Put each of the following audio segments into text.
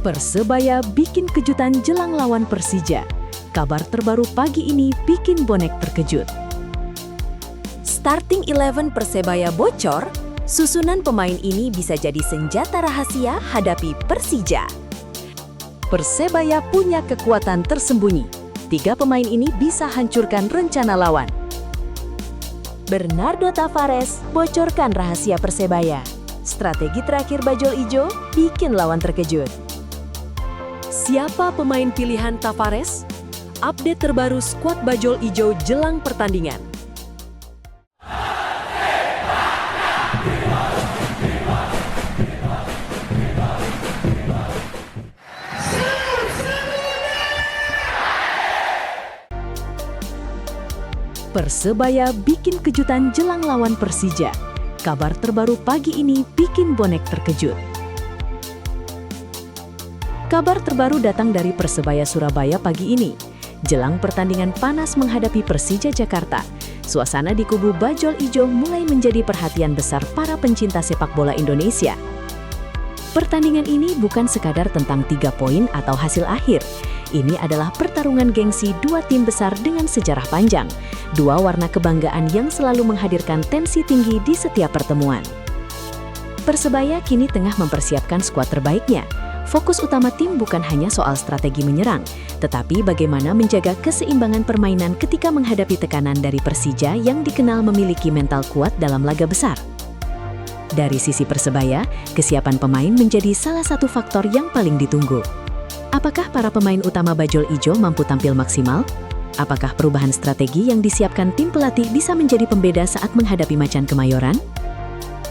Persebaya bikin kejutan jelang lawan Persija. Kabar terbaru pagi ini bikin bonek terkejut. Starting 11 Persebaya bocor, susunan pemain ini bisa jadi senjata rahasia hadapi Persija. Persebaya punya kekuatan tersembunyi. 3 pemain ini bisa hancurkan rencana lawan. Bernardo Tavares bocorkan rahasia Persebaya. Strategi terakhir Bajul Ijo bikin lawan terkejut. Siapa pemain pilihan Tavares? Update terbaru skuad Bajul Ijo jelang pertandingan. Persebaya bikin kejutan jelang lawan Persija. Kabar terbaru pagi ini bikin bonek terkejut. Kabar terbaru datang dari Persebaya Surabaya pagi ini. Jelang pertandingan panas menghadapi Persija Jakarta, suasana di kubu Bajul Ijo mulai menjadi perhatian besar para pencinta sepak bola Indonesia. Pertandingan ini bukan sekadar tentang 3 poin atau hasil akhir. Ini adalah pertarungan gengsi 2 tim besar dengan sejarah panjang, 2 warna kebanggaan yang selalu menghadirkan tensi tinggi di setiap pertemuan. Persebaya kini tengah mempersiapkan skuad terbaiknya. Fokus utama tim bukan hanya soal strategi menyerang, tetapi bagaimana menjaga keseimbangan permainan ketika menghadapi tekanan dari Persija yang dikenal memiliki mental kuat dalam laga besar. Dari sisi Persebaya, kesiapan pemain menjadi salah satu faktor yang paling ditunggu. Apakah para pemain utama Bajul Ijo mampu tampil maksimal? Apakah perubahan strategi yang disiapkan tim pelatih bisa menjadi pembeda saat menghadapi Macan Kemayoran?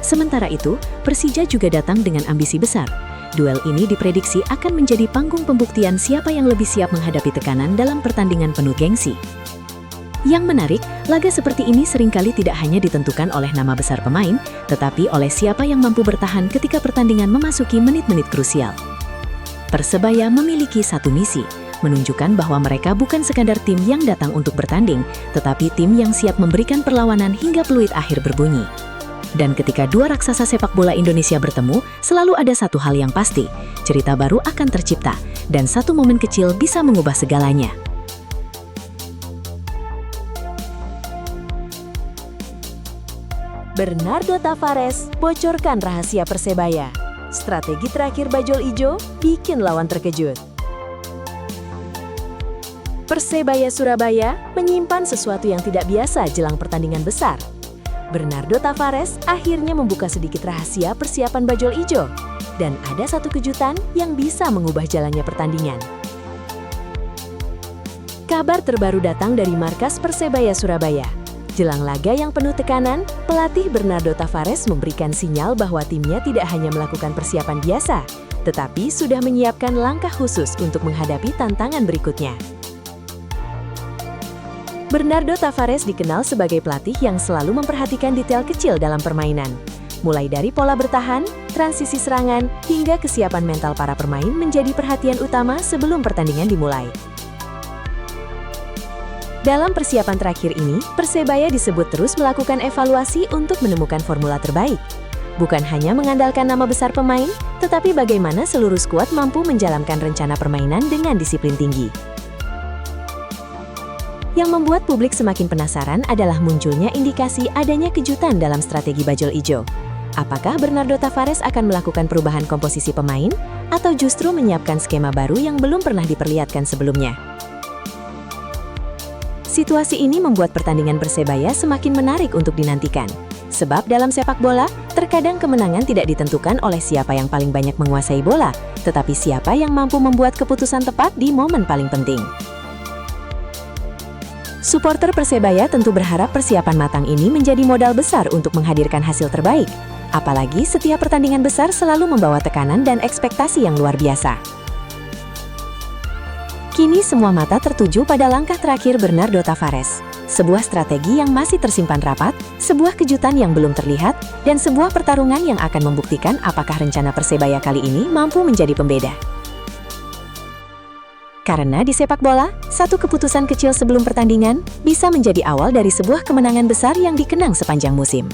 Sementara itu, Persija juga datang dengan ambisi besar. Duel ini diprediksi akan menjadi panggung pembuktian siapa yang lebih siap menghadapi tekanan dalam pertandingan penuh gengsi. Yang menarik, laga seperti ini seringkali tidak hanya ditentukan oleh nama besar pemain, tetapi oleh siapa yang mampu bertahan ketika pertandingan memasuki menit-menit krusial. Persebaya memiliki satu misi, menunjukkan bahwa mereka bukan sekadar tim yang datang untuk bertanding, tetapi tim yang siap memberikan perlawanan hingga peluit akhir berbunyi. Dan ketika 2 raksasa sepak bola Indonesia bertemu, selalu ada satu hal yang pasti, cerita baru akan tercipta, dan satu momen kecil bisa mengubah segalanya. Bernardo Tavares bocorkan rahasia Persebaya. Strategi terakhir Bajul Ijo bikin lawan terkejut. Persebaya Surabaya menyimpan sesuatu yang tidak biasa jelang pertandingan besar. Bernardo Tavares akhirnya membuka sedikit rahasia persiapan Bajul Ijo. Dan ada satu kejutan yang bisa mengubah jalannya pertandingan. Kabar terbaru datang dari markas Persebaya Surabaya. Jelang laga yang penuh tekanan, pelatih Bernardo Tavares memberikan sinyal bahwa timnya tidak hanya melakukan persiapan biasa, tetapi sudah menyiapkan langkah khusus untuk menghadapi tantangan berikutnya. Bernardo Tavares dikenal sebagai pelatih yang selalu memperhatikan detail kecil dalam permainan. Mulai dari pola bertahan, transisi serangan, hingga kesiapan mental para pemain menjadi perhatian utama sebelum pertandingan dimulai. Dalam persiapan terakhir ini, Persebaya disebut terus melakukan evaluasi untuk menemukan formula terbaik. Bukan hanya mengandalkan nama besar pemain, tetapi bagaimana seluruh skuad mampu menjalankan rencana permainan dengan disiplin tinggi. Yang membuat publik semakin penasaran adalah munculnya indikasi adanya kejutan dalam strategi Bajul Ijo. Apakah Bernardo Tavares akan melakukan perubahan komposisi pemain, atau justru menyiapkan skema baru yang belum pernah diperlihatkan sebelumnya? Situasi ini membuat pertandingan Persebaya semakin menarik untuk dinantikan. Sebab dalam sepak bola, terkadang kemenangan tidak ditentukan oleh siapa yang paling banyak menguasai bola, tetapi siapa yang mampu membuat keputusan tepat di momen paling penting. Supporter Persebaya tentu berharap persiapan matang ini menjadi modal besar untuk menghadirkan hasil terbaik. Apalagi setiap pertandingan besar selalu membawa tekanan dan ekspektasi yang luar biasa. Kini semua mata tertuju pada langkah terakhir Bernardo Tavares. Sebuah strategi yang masih tersimpan rapat, sebuah kejutan yang belum terlihat, dan sebuah pertarungan yang akan membuktikan apakah rencana Persebaya kali ini mampu menjadi pembeda. Karena di sepak bola, satu keputusan kecil sebelum pertandingan bisa menjadi awal dari sebuah kemenangan besar yang dikenang sepanjang musim.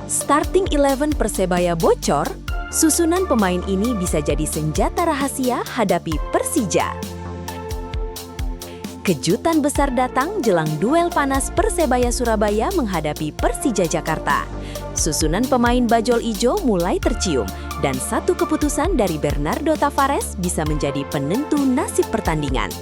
Starting 11 Persebaya bocor, susunan pemain ini bisa jadi senjata rahasia hadapi Persija. Kejutan besar datang jelang duel panas Persebaya Surabaya menghadapi Persija Jakarta. Susunan pemain bajul ijo mulai tercium, dan satu keputusan dari Bernardo Tavares bisa menjadi penentu nasib pertandingan.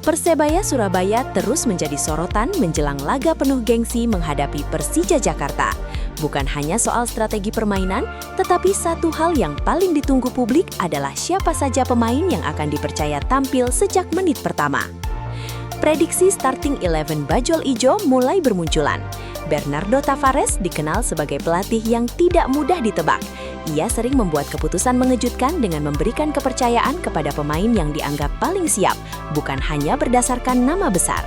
Persebaya Surabaya terus menjadi sorotan menjelang laga penuh gengsi menghadapi Persija Jakarta. Bukan hanya soal strategi permainan, tetapi satu hal yang paling ditunggu publik adalah siapa saja pemain yang akan dipercaya tampil sejak menit pertama. Prediksi starting 11 bajul ijo mulai bermunculan. Bernardo Tavares dikenal sebagai pelatih yang tidak mudah ditebak. Ia sering membuat keputusan mengejutkan dengan memberikan kepercayaan kepada pemain yang dianggap paling siap, bukan hanya berdasarkan nama besar.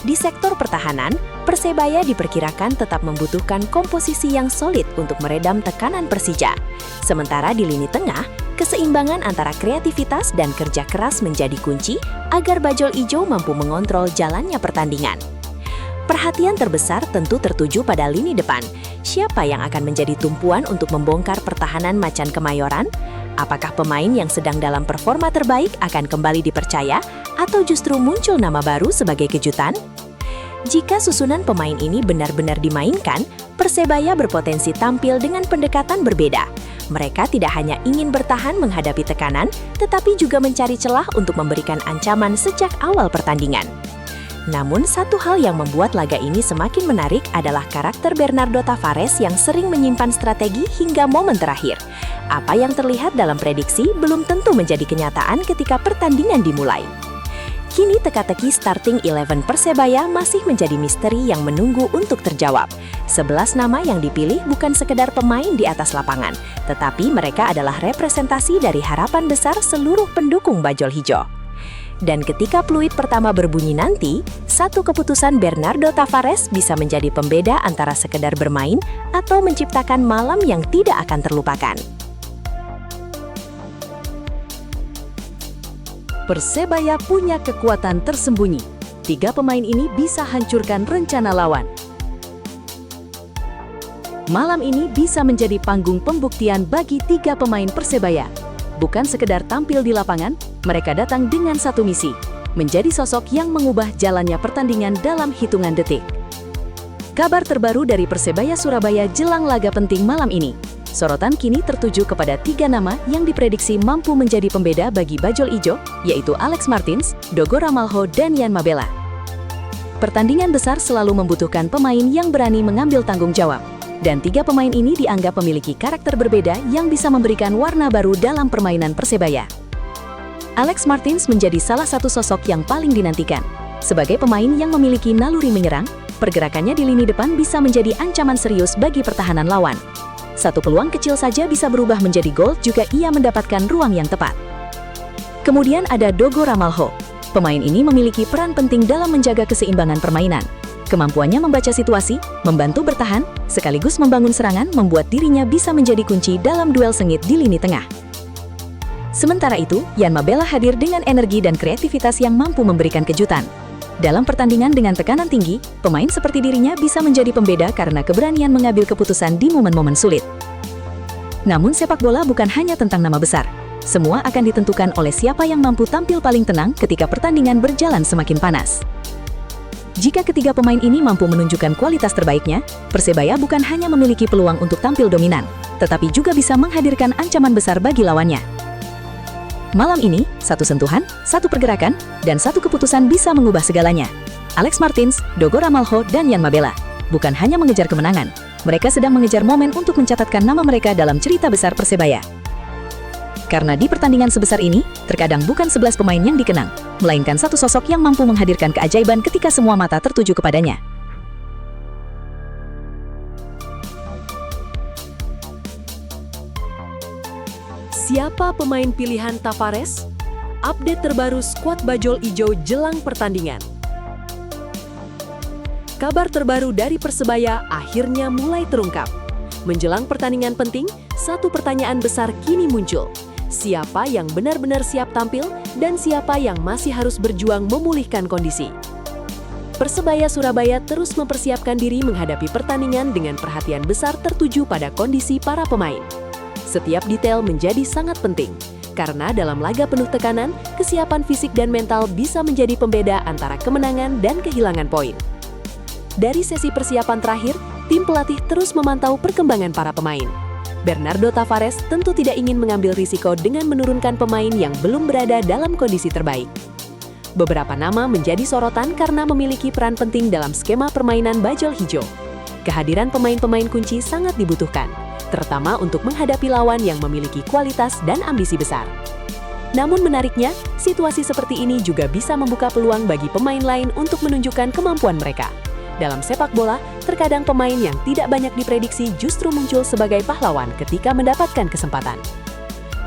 Di sektor pertahanan, Persebaya diperkirakan tetap membutuhkan komposisi yang solid untuk meredam tekanan Persija. Sementara di lini tengah, keseimbangan antara kreativitas dan kerja keras menjadi kunci agar bajul ijo mampu mengontrol jalannya pertandingan. Perhatian terbesar tentu tertuju pada lini depan. Siapa yang akan menjadi tumpuan untuk membongkar pertahanan Macan Kemayoran? Apakah pemain yang sedang dalam performa terbaik akan kembali dipercaya atau justru muncul nama baru sebagai kejutan? Jika susunan pemain ini benar-benar dimainkan, Persebaya berpotensi tampil dengan pendekatan berbeda. Mereka tidak hanya ingin bertahan menghadapi tekanan, tetapi juga mencari celah untuk memberikan ancaman sejak awal pertandingan. Namun satu hal yang membuat laga ini semakin menarik adalah karakter Bernardo Tavares yang sering menyimpan strategi hingga momen terakhir. Apa yang terlihat dalam prediksi belum tentu menjadi kenyataan ketika pertandingan dimulai. Kini teka-teki starting 11 Persebaya masih menjadi misteri yang menunggu untuk terjawab. 11 nama yang dipilih bukan sekedar pemain di atas lapangan, tetapi mereka adalah representasi dari harapan besar seluruh pendukung bajul hijau. Dan ketika peluit pertama berbunyi nanti, satu keputusan Bernardo Tavares bisa menjadi pembeda antara sekedar bermain atau menciptakan malam yang tidak akan terlupakan. Persebaya punya kekuatan tersembunyi. 3 pemain ini bisa hancurkan rencana lawan. Malam ini bisa menjadi panggung pembuktian bagi 3 pemain Persebaya. Bukan sekedar tampil di lapangan, mereka datang dengan satu misi, menjadi sosok yang mengubah jalannya pertandingan dalam hitungan detik. Kabar terbaru dari Persebaya Surabaya jelang laga penting malam ini. Sorotan kini tertuju kepada 3 nama yang diprediksi mampu menjadi pembeda bagi bajul ijo, yaitu Alex Martins, Dogo Ramalho, dan Yan Mabela. Pertandingan besar selalu membutuhkan pemain yang berani mengambil tanggung jawab. Dan 3 pemain ini dianggap memiliki karakter berbeda yang bisa memberikan warna baru dalam permainan Persebaya. Alex Martins menjadi salah satu sosok yang paling dinantikan. Sebagai pemain yang memiliki naluri menyerang, pergerakannya di lini depan bisa menjadi ancaman serius bagi pertahanan lawan. Satu peluang kecil saja bisa berubah menjadi gol jika ia mendapatkan ruang yang tepat. Kemudian ada Dogo Ramalho. Pemain ini memiliki peran penting dalam menjaga keseimbangan permainan. Kemampuannya membaca situasi, membantu bertahan, sekaligus membangun serangan membuat dirinya bisa menjadi kunci dalam duel sengit di lini tengah. Sementara itu, Yan Mabela hadir dengan energi dan kreativitas yang mampu memberikan kejutan. Dalam pertandingan dengan tekanan tinggi, pemain seperti dirinya bisa menjadi pembeda karena keberanian mengambil keputusan di momen-momen sulit. Namun sepak bola bukan hanya tentang nama besar. Semua akan ditentukan oleh siapa yang mampu tampil paling tenang ketika pertandingan berjalan semakin panas. Jika ketiga pemain ini mampu menunjukkan kualitas terbaiknya, Persebaya bukan hanya memiliki peluang untuk tampil dominan, tetapi juga bisa menghadirkan ancaman besar bagi lawannya. Malam ini, satu sentuhan, satu pergerakan, dan satu keputusan bisa mengubah segalanya. Alex Martins, Dogo Ramalho, dan Yan Mabela bukan hanya mengejar kemenangan, mereka sedang mengejar momen untuk mencatatkan nama mereka dalam cerita besar Persebaya. Karena di pertandingan sebesar ini, terkadang bukan 11 pemain yang dikenang, melainkan satu sosok yang mampu menghadirkan keajaiban ketika semua mata tertuju kepadanya. Siapa pemain pilihan Tavares? Update terbaru skuad bajul ijo jelang pertandingan. Kabar terbaru dari Persebaya akhirnya mulai terungkap. Menjelang pertandingan penting, satu pertanyaan besar kini muncul. Siapa yang benar-benar siap tampil dan siapa yang masih harus berjuang memulihkan kondisi? Persebaya Surabaya terus mempersiapkan diri menghadapi pertandingan dengan perhatian besar tertuju pada kondisi para pemain. Setiap detail menjadi sangat penting, karena dalam laga penuh tekanan, kesiapan fisik dan mental bisa menjadi pembeda antara kemenangan dan kehilangan poin. Dari sesi persiapan terakhir, tim pelatih terus memantau perkembangan para pemain. Bernardo Tavares tentu tidak ingin mengambil risiko dengan menurunkan pemain yang belum berada dalam kondisi terbaik. Beberapa nama menjadi sorotan karena memiliki peran penting dalam skema permainan Bajul Ijo. Kehadiran pemain-pemain kunci sangat dibutuhkan, terutama untuk menghadapi lawan yang memiliki kualitas dan ambisi besar. Namun menariknya, situasi seperti ini juga bisa membuka peluang bagi pemain lain untuk menunjukkan kemampuan mereka. Dalam sepak bola, terkadang pemain yang tidak banyak diprediksi justru muncul sebagai pahlawan ketika mendapatkan kesempatan.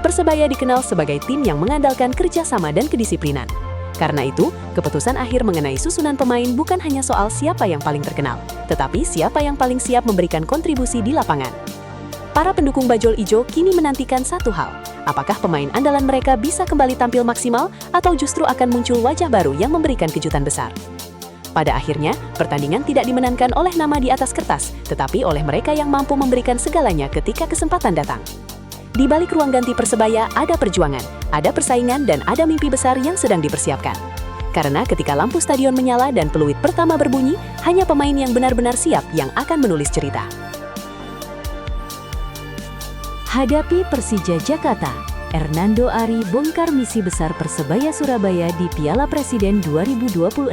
Persebaya dikenal sebagai tim yang mengandalkan kerjasama dan kedisiplinan. Karena itu, keputusan akhir mengenai susunan pemain bukan hanya soal siapa yang paling terkenal, tetapi siapa yang paling siap memberikan kontribusi di lapangan. Para pendukung Bajul Ijo kini menantikan satu hal, apakah pemain andalan mereka bisa kembali tampil maksimal atau justru akan muncul wajah baru yang memberikan kejutan besar. Pada akhirnya, pertandingan tidak dimenangkan oleh nama di atas kertas, tetapi oleh mereka yang mampu memberikan segalanya ketika kesempatan datang. Di balik ruang ganti Persebaya ada perjuangan, ada persaingan, dan ada mimpi besar yang sedang dipersiapkan. Karena ketika lampu stadion menyala dan peluit pertama berbunyi, hanya pemain yang benar-benar siap yang akan menulis cerita. Hadapi Persija Jakarta, Hernando Ari bongkar misi besar Persebaya Surabaya di Piala Presiden 2026.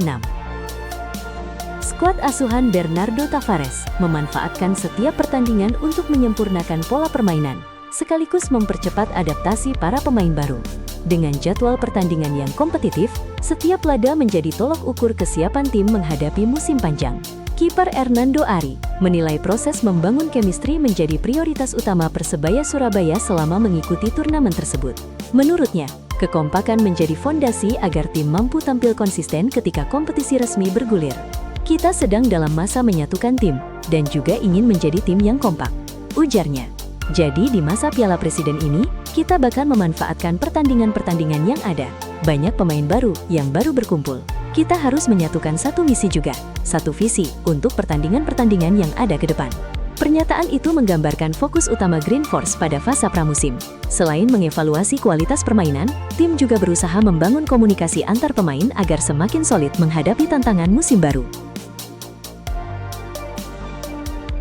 Skuad asuhan Bernardo Tavares memanfaatkan setiap pertandingan untuk menyempurnakan pola permainan, sekaligus mempercepat adaptasi para pemain baru. Dengan jadwal pertandingan yang kompetitif, setiap laga menjadi tolok ukur kesiapan tim menghadapi musim panjang. Kiper Hernando Ari menilai proses membangun chemistry menjadi prioritas utama Persebaya Surabaya selama mengikuti turnamen tersebut. Menurutnya, kekompakan menjadi fondasi agar tim mampu tampil konsisten ketika kompetisi resmi bergulir. Kita sedang dalam masa menyatukan tim, dan juga ingin menjadi tim yang kompak, ujarnya. Jadi di masa Piala Presiden ini, kita bahkan memanfaatkan pertandingan-pertandingan yang ada. Banyak pemain baru yang baru berkumpul. Kita harus menyatukan satu misi juga, satu visi untuk pertandingan-pertandingan yang ada ke depan. Pernyataan itu menggambarkan fokus utama Green Force pada fase pramusim. Selain mengevaluasi kualitas permainan, tim juga berusaha membangun komunikasi antar pemain agar semakin solid menghadapi tantangan musim baru.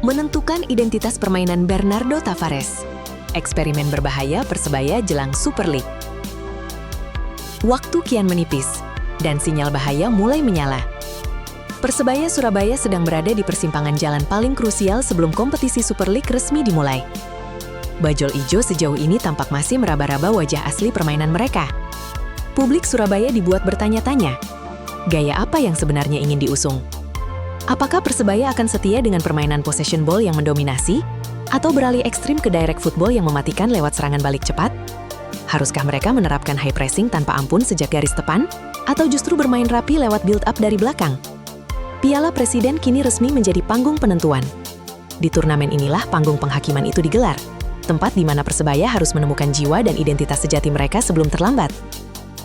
Menentukan identitas permainan Bernardo Tavares. Eksperimen berbahaya Persebaya jelang Super League. Waktu kian menipis, dan sinyal bahaya mulai menyala. Persebaya Surabaya sedang berada di persimpangan jalan paling krusial sebelum kompetisi Super League resmi dimulai. Bajul Ijo sejauh ini tampak masih meraba-raba wajah asli permainan mereka. Publik Surabaya dibuat bertanya-tanya, gaya apa yang sebenarnya ingin diusung? Apakah Persebaya akan setia dengan permainan possession ball yang mendominasi? Atau beralih ekstrim ke direct football yang mematikan lewat serangan balik cepat? Haruskah mereka menerapkan high pressing tanpa ampun sejak garis depan? Atau justru bermain rapi lewat build up dari belakang? Piala Presiden kini resmi menjadi panggung penentuan. Di turnamen inilah panggung penghakiman itu digelar, tempat di mana Persebaya harus menemukan jiwa dan identitas sejati mereka sebelum terlambat.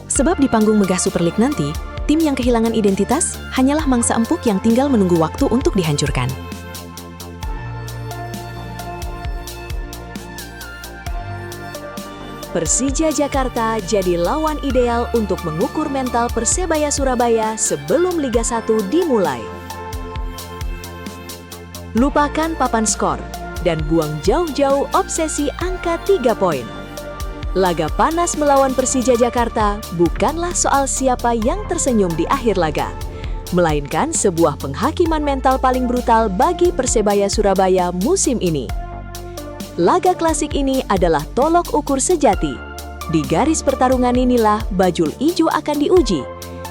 Sebab di panggung megah Super League nanti, tim yang kehilangan identitas hanyalah mangsa empuk yang tinggal menunggu waktu untuk dihancurkan. Persija Jakarta jadi lawan ideal untuk mengukur mental Persebaya Surabaya sebelum Liga 1 dimulai. Lupakan papan skor dan buang jauh-jauh obsesi angka 3 poin. Laga panas melawan Persija Jakarta bukanlah soal siapa yang tersenyum di akhir laga, melainkan sebuah penghakiman mental paling brutal bagi Persebaya Surabaya musim ini. Laga klasik ini adalah tolok ukur sejati. Di garis pertarungan inilah Bajul Ijo akan diuji.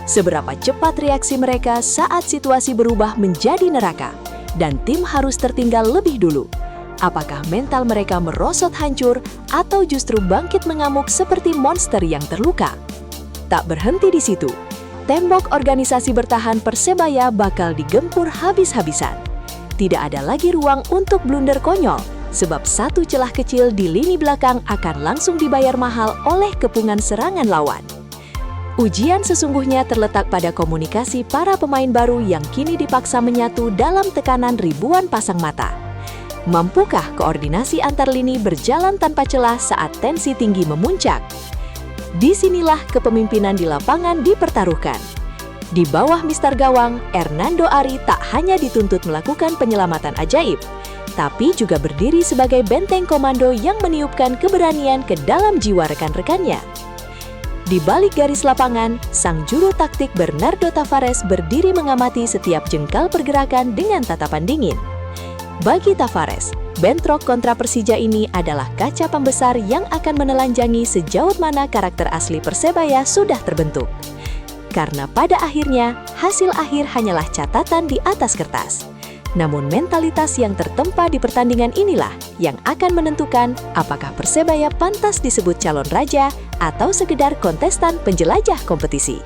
Seberapa cepat reaksi mereka saat situasi berubah menjadi neraka, dan tim harus tertinggal lebih dulu. Apakah mental mereka merosot hancur atau justru bangkit mengamuk seperti monster yang terluka? Tak berhenti di situ. Tembok organisasi bertahan Persebaya bakal digempur habis-habisan. Tidak ada lagi ruang untuk blunder konyol, sebab satu celah kecil di lini belakang akan langsung dibayar mahal oleh kepungan serangan lawan. Ujian sesungguhnya terletak pada komunikasi para pemain baru yang kini dipaksa menyatu dalam tekanan ribuan pasang mata. Mampukah koordinasi antar lini berjalan tanpa celah saat tensi tinggi memuncak? Disinilah kepemimpinan di lapangan dipertaruhkan. Di bawah Mister Gawang, Hernando Ari tak hanya dituntut melakukan penyelamatan ajaib, tapi juga berdiri sebagai benteng komando yang meniupkan keberanian ke dalam jiwa rekan-rekannya. Di balik garis lapangan, sang juru taktik Bernardo Tavares berdiri mengamati setiap jengkal pergerakan dengan tatapan dingin. Bagi Tavares, bentrok kontra Persija ini adalah kaca pembesar yang akan menelanjangi sejauh mana karakter asli Persebaya sudah terbentuk. Karena pada akhirnya, hasil akhir hanyalah catatan di atas kertas. Namun mentalitas yang tertempa di pertandingan inilah yang akan menentukan apakah Persebaya pantas disebut calon raja atau sekedar kontestan penjelajah kompetisi.